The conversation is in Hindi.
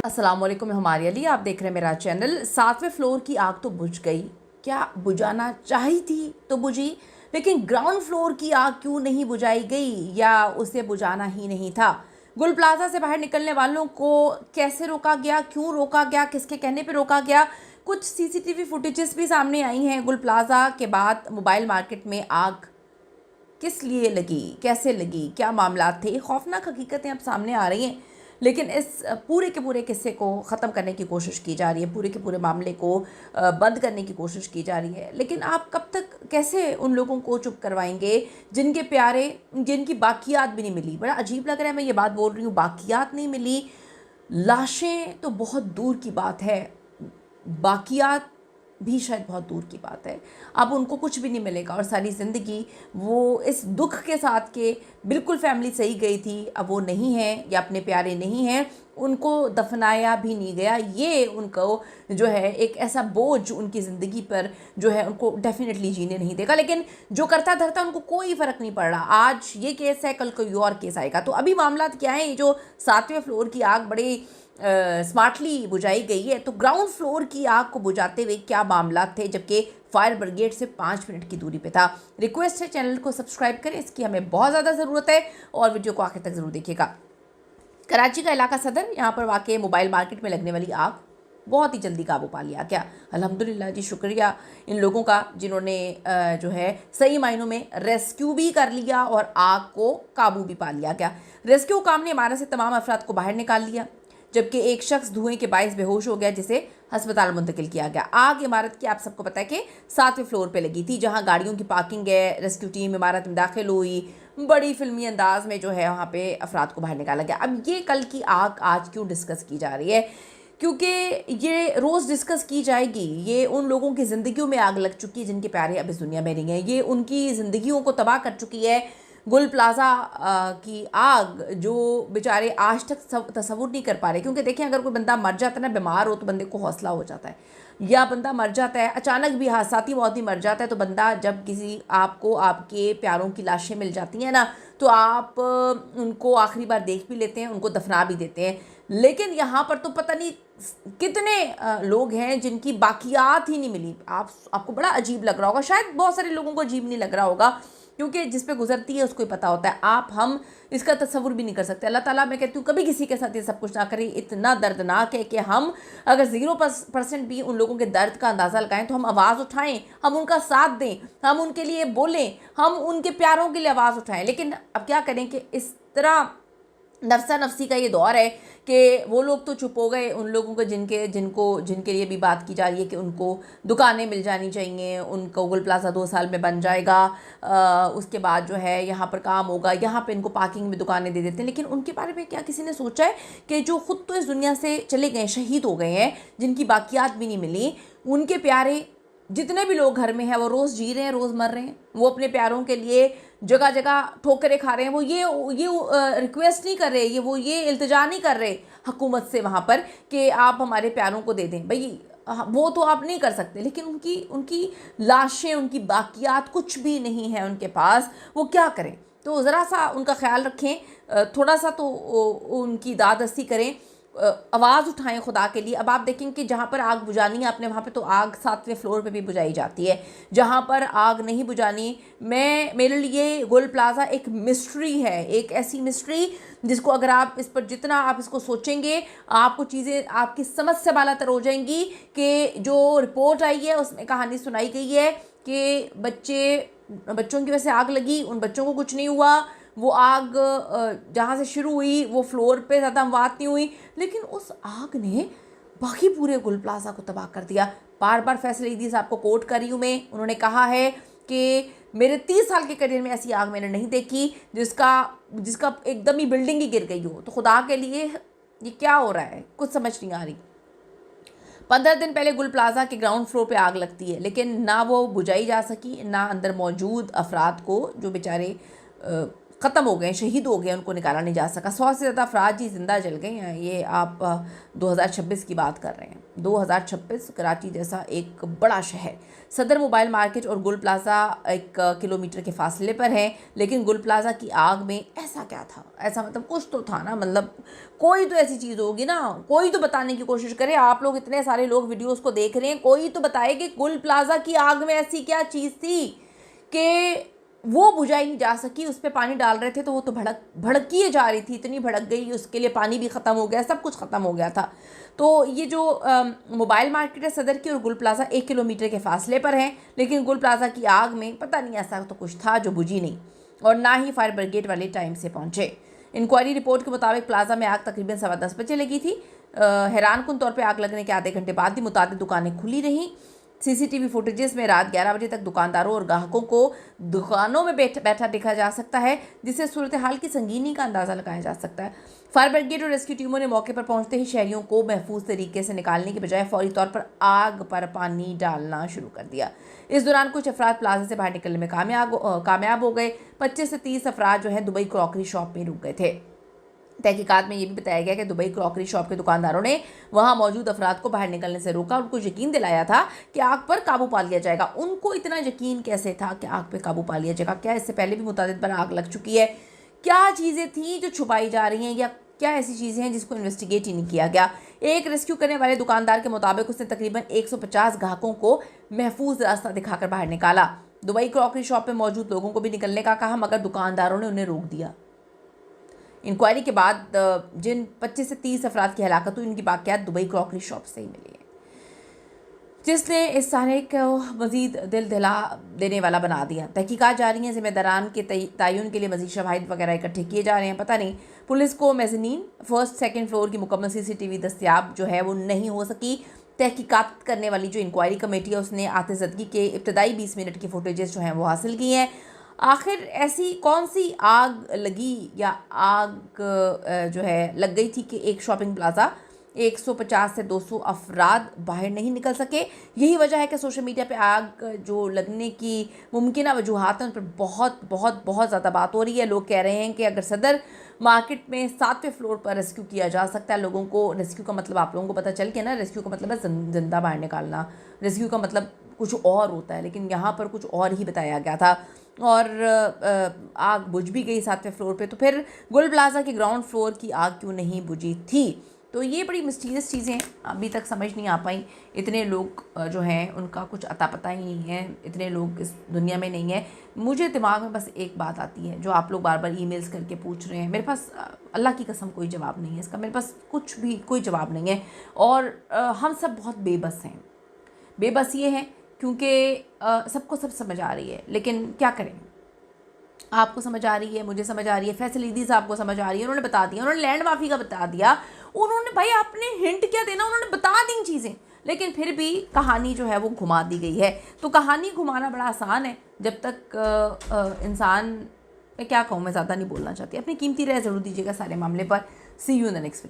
अस्सलाम वालेकुम, मैं हमारी अली। आप देख रहे हैं मेरा चैनल। 7वें फ्लोर की आग तो बुझ गई, क्या बुझाना चाही थी तो बुझी, लेकिन ग्राउंड फ्लोर की आग क्यों नहीं बुझाई गई या उसे बुझाना ही नहीं था? गुल प्लाजा से बाहर निकलने वालों को कैसे रोका गया, क्यों रोका गया, किसके कहने पे रोका गया? कुछ सीसीटीवी फुटेजेस भी सामने आई हैं। गुल प्लाजा के बाद मोबाइल मार्केट में आग किस लिए लगी, कैसे लगी, क्या मामला थे? खौफनाक हकीकतें अब सामने आ रही हैं, लेकिन इस पूरे के पूरे किस्से को ख़त्म करने की कोशिश की जा रही है, पूरे के पूरे मामले को बंद करने की कोशिश की जा रही है। लेकिन आप कब तक कैसे उन लोगों को चुप करवाएंगे जिनके प्यारे, जिनकी बाकियात भी नहीं मिली? बड़ा अजीब लग रहा है, मैं ये बात बोल रही हूँ, बाकियात नहीं मिली, लाशें तो बहुत दूर की बात है, बाकियात भी शायद बहुत दूर की बात है। अब उनको कुछ भी नहीं मिलेगा और सारी ज़िंदगी वो इस दुख के साथ के बिल्कुल फैमिली सही गई थी, अब वो नहीं है या अपने प्यारे नहीं हैं, उनको दफनाया भी नहीं गया। ये उनको जो है एक ऐसा बोझ उनकी ज़िंदगी पर जो है उनको डेफिनेटली जीने नहीं देगा। लेकिन जो करता धरता उनको कोई फ़र्क नहीं पड़ रहा। आज ये केस है, कल कोई और केस आएगा। तो अभी मामला क्या है, ये जो 7वें फ्लोर की आग बड़े स्मार्टली बुझाई गई है, तो ग्राउंड फ्लोर की आग को बुझाते हुए क्या मामला थे, जबकि फायर ब्रिगेड से 5 मिनट की दूरी पे था? रिक्वेस्ट है चैनल को सब्सक्राइब करें, इसकी हमें बहुत ज़्यादा ज़रूरत है, और वीडियो को आखिर तक ज़रूर देखिएगा। कराची का इलाका सदर, यहाँ पर वाक़ मोबाइल मार्केट में लगने वाली आग बहुत ही जल्दी काबू पा लिया गया। अल्हम्दुलिल्लाह जी, शुक्रिया इन लोगों का जिन्होंने जो है सही मायनों में रेस्क्यू भी कर लिया और आग को काबू भी पा लिया गया। रेस्क्यू काम ने इमारत से तमाम अफराद को बाहर निकाल लिया, जबकि एक शख्स धुएं के बायस बेहोश हो गया, जिसे अस्पताल मुंतकिल किया गया। आग इमारत की, आप सबको पता है कि 7वें फ्लोर पे लगी थी, जहां गाड़ियों की पार्किंग है। रेस्क्यू टीम इमारत में दाखिल हुई, बड़ी फिल्मी अंदाज में जो है वहाँ पे अफराद को बाहर निकाला गया। अब ये कल की आग आज क्यों डिस्कस की जा रही है? क्योंकि ये रोज़ डिस्कस की जाएगी। ये उन लोगों की ज़िंदगियों में आग लग चुकी है जिनके प्यारे अब इस दुनिया में नहीं है। ये उनकी ज़िंदगियों को तबाह कर चुकी है। गुल प्लाजा की आग, जो बेचारे आज तक तसव्वुर नहीं कर पा रहे। क्योंकि देखें, अगर कोई बंदा मर जाता है ना, बीमार हो, तो बंदे को हौसला हो जाता है, या बंदा मर जाता है अचानक भी, हादसाती मौत ही मर जाता है, तो बंदा जब किसी आपको आपके प्यारों की लाशें मिल जाती हैं ना, तो आप उनको आखिरी बार देख भी लेते हैं, उनको दफना भी देते हैं। लेकिन यहाँ पर तो पता नहीं कितने लोग हैं जिनकी बाकियात ही नहीं मिली। आपको बड़ा अजीब लग रहा होगा, शायद बहुत सारे लोगों को अजीब नहीं लग रहा होगा, क्योंकि जिस पे गुजरती है उसको ही पता होता है। हम इसका तस्वुर भी नहीं कर सकते। अल्लाह ताला, मैं कहती हूँ, कभी किसी के साथ ये सब कुछ ना करें। इतना दर्दनाक है कि हम अगर 0% भी उन लोगों के दर्द का अंदाज़ा लगाएं, तो हम आवाज़ उठाएं, हम उनका साथ दें, हम उनके लिए बोलें, हम उनके प्यारों के लिए आवाज़ उठाएं। लेकिन अब क्या करें कि इस तरह नफसा नफसी का ये दौर है कि वो लोग तो चुप हो गए, उन लोगों को जिनके लिए भी बात की जा रही है कि उनको दुकानें मिल जानी चाहिए, उनको गुल प्लाजा 2 साल में बन जाएगा, उसके बाद जो है यहाँ पर काम होगा, यहाँ पे इनको पार्किंग में दुकानें दे देते हैं। लेकिन उनके बारे में क्या किसी ने सोचा है कि जो ख़ुद तो इस दुनिया से चले गए, शहीद हो गए हैं, जिनकी बाकियात भी नहीं मिली, उनके प्यारे जितने भी लोग घर में हैं, वो रोज़ जी रहे हैं, रोज़ मर रहे हैं, वो अपने प्यारों के लिए जगह जगह ठोकरें खा रहे हैं। वो ये रिक्वेस्ट नहीं कर रहे, ये इल्तिजा नहीं कर रहे हुकूमत से वहाँ पर कि आप हमारे प्यारों को दे दें। भाई वो तो आप नहीं कर सकते, लेकिन उनकी लाशें, उनकी बाकियात कुछ भी नहीं है उनके पास, वो क्या करें? तो ज़रा सा उनका ख्याल रखें, थोड़ा सा तो उनकी दादस्ती करें, आवाज़ उठाएं खुदा के लिए। अब आप देखें कि जहाँ पर आग बुझानी है आपने, वहाँ पे तो आग 7वें फ्लोर पे भी बुझाई जाती है। जहाँ पर आग नहीं बुझानी, मेरे लिए गुल प्लाजा एक मिस्ट्री है, एक ऐसी मिस्ट्री जिसको अगर आप इस पर जितना आप इसको सोचेंगे, आपको चीज़ें आपकी समझ से बालातर हो जाएंगी। कि जो रिपोर्ट आई है उसमें कहानी सुनाई गई है कि बच्चों की वजह से आग लगी, उन बच्चों को कुछ नहीं हुआ, वो आग जहाँ से शुरू हुई वो फ्लोर पे ज़्यादा अमवात नहीं हुई, लेकिन उस आग ने बाकी पूरे गुल प्लाजा को तबाह कर दिया। बार बार फैसल ईदी साहब को कोट कर रही हूँ मैं, उन्होंने कहा है कि मेरे 30 साल के करियर में ऐसी आग मैंने नहीं देखी जिसका एकदम ही बिल्डिंग ही गिर गई हो। तो खुदा के लिए ये क्या हो रहा है, कुछ समझ नहीं आ रही। 15 दिन पहले गुल प्लाजा के ग्राउंड फ्लोर पे आग लगती है, लेकिन ना वो बुझाई जा सकी, ना अंदर मौजूद अफराद को, जो बेचारे ख़त्म हो गए, शहीद हो गए, उनको निकाला नहीं जा सका। 100 से ज़्यादा अफराद जी ज़िंदा जल गए हैं। ये आप 2026 की बात कर रहे हैं। 2026 कराची जैसा एक बड़ा शहर, सदर मोबाइल मार्केट और गुल प्लाज़ा 1 किलोमीटर के फासले पर है, लेकिन गुल प्लाज़ा की आग में ऐसा क्या था? ऐसा मतलब कुछ तो था ना, मतलब कोई तो ऐसी चीज़ होगी ना, कोई तो बताने की कोशिश करे। आप लोग इतने सारे लोग वीडियोज़ को देख रहे हैं, कोई तो बताए कि गुल प्लाज़ा की आग में ऐसी क्या चीज़ थी कि वो बुझाई नहीं जा सकी। उस पर पानी डाल रहे थे तो वो तो भड़की जा रही थी, इतनी भड़क गई, उसके लिए पानी भी ख़त्म हो गया, सब कुछ ख़त्म हो गया था। तो ये जो मोबाइल मार्केट है सदर की और गुल प्लाज़ा 1 किलोमीटर के फासले पर है, लेकिन गुल प्लाज़ा की आग में पता नहीं ऐसा तो कुछ था जो बुझी नहीं, और ना ही फायर ब्रिगेड वाले टाइम से पहुँचे। इंक्वायरी रिपोर्ट के मुताबिक प्लाज़ा में आग तकरीबन 10:15 बजे लगी थी। हैरानकुन तौर पर आग लगने के आधे घंटे बाद भी मुताबिक दुकानें खुली रहीं। सीसीटीवी फुटेजेस में रात 11 बजे तक दुकानदारों और ग्राहकों को दुकानों में बैठा देखा जा सकता है, जिससे सूरत हाल की संगीनी का अंदाज़ा लगाया जा सकता है। फायर ब्रिगेड और रेस्क्यू टीमों ने मौके पर पहुंचते ही शहरियों को महफूज तरीके से निकालने के बजाय फौरी तौर पर आग पर पानी डालना शुरू कर दिया। इस दौरान कुछ अफराद प्लाजा से बाहर निकलने में कामयाब हो गए। 25 से 30 अफराद जो है दुबई क्रॉकरी शॉप में रुक गए थे। तहकीकात में ये भी बताया गया कि दुबई क्रॉकरी शॉप के दुकानदारों ने वहां मौजूद अफराद को बाहर निकलने से रोका, उनको यकीन दिलाया था कि आग पर काबू पा लिया जाएगा। उनको इतना यकीन कैसे था कि आग पर काबू पा लिया जाएगा? क्या इससे पहले भी मुतादिद बार आग लग चुकी है? क्या चीज़ें थी जो छुपाई जा रही हैं, या क्या ऐसी चीज़ें हैं जिसको इन्वेस्टिगेट ही नहीं किया गया? एक रेस्क्यू करने वाले दुकानदार के मुताबिक उसने तकरीबन 150 ग्राहकों को महफूज रास्ता दिखाकर बाहर निकाला। दुबई क्रॉकरी शॉप में मौजूद लोगों को भी निकलने का कहा, मगर दुकानदारों ने उन्हें रोक दिया। इंक्वायरी के बाद जिन 25 से 30 अफराद की हलाकत हुई, उनकी बाक़ियात दुबई क्रॉकरी शॉप से ही मिली है, जिसने इस सारे को मज़ीद दिल दिला देने वाला बना दिया। तहकीकात जारी हैं, ज़िम्मेदारान के तयन के लिए मज़ीद शवाहिद वगैरह इकट्ठे किए जा रहे हैं। पता नहीं पुलिस को मेज़नीन, फर्स्ट सेकंड फ्लोर की मुकम्मल CCTV दस्तियाब जो है वो नहीं हो सकी। तहकीकात करने वाली जो इंक्वायरी कमेटी है उसने आतिशज़दगी के इब्तदाई 20 मिनट की फुटेजेस जो हैं वो हासिल की हैं। आखिर ऐसी कौन सी आग लगी या आग जो है लग गई थी कि एक शॉपिंग प्लाज़ा 150 से 200 अफराद बाहर नहीं निकल सके? यही वजह है कि सोशल मीडिया पे आग जो लगने की मुमकिन वजूहात हैं उन पर बहुत बहुत बहुत ज़्यादा बात हो रही है। लोग कह रहे हैं कि अगर सदर मार्केट में 7वें फ्लोर पर रेस्क्यू किया जा सकता है, लोगों को रेस्क्यू का मतलब आप लोगों को पता चल गया ना, रेस्क्यू का मतलब है जिंदा बाहर निकालना, रेस्क्यू का मतलब कुछ और होता है, लेकिन यहाँ पर कुछ और ही बताया गया था। और आग बुझ भी गई 7वें फ्लोर पे, तो फिर गुल प्लाज़ा के ग्राउंड फ्लोर की आग क्यों नहीं बुझी थी? तो ये बड़ी मिस्टीरियस चीज़ें अभी तक समझ नहीं आ पाई। इतने लोग जो हैं उनका कुछ अता पता ही नहीं है, इतने लोग इस दुनिया में नहीं है। मुझे दिमाग में बस एक बात आती है जो आप लोग बार बार ईमेल्स करके पूछ रहे हैं, मेरे पास अल्लाह की कसम कोई जवाब नहीं है इसका, मेरे पास कुछ भी कोई जवाब नहीं है। और हम सब बहुत बेबस हैं। बेबस ये हैं क्योंकि सबको सब समझ आ रही है, लेकिन क्या करें? आपको समझ आ रही है, मुझे समझ आ रही है, फैसल ईदी साहब को समझ आ रही है, उन्होंने बता दिया, उन्होंने लैंड माफ़ी का बता दिया, उन्होंने भाई आपने हिंट क्या देना, उन्होंने बता दी चीज़ें, लेकिन फिर भी कहानी जो है वो घुमा दी गई है। तो कहानी घुमाना बड़ा आसान है जब तक इंसान, मैं क्या कहूँ, मैं ज़्यादा नहीं बोलना चाहती। अपनी कीमती राय ज़रूर दीजिएगा सारे मामले पर। See you in the next video.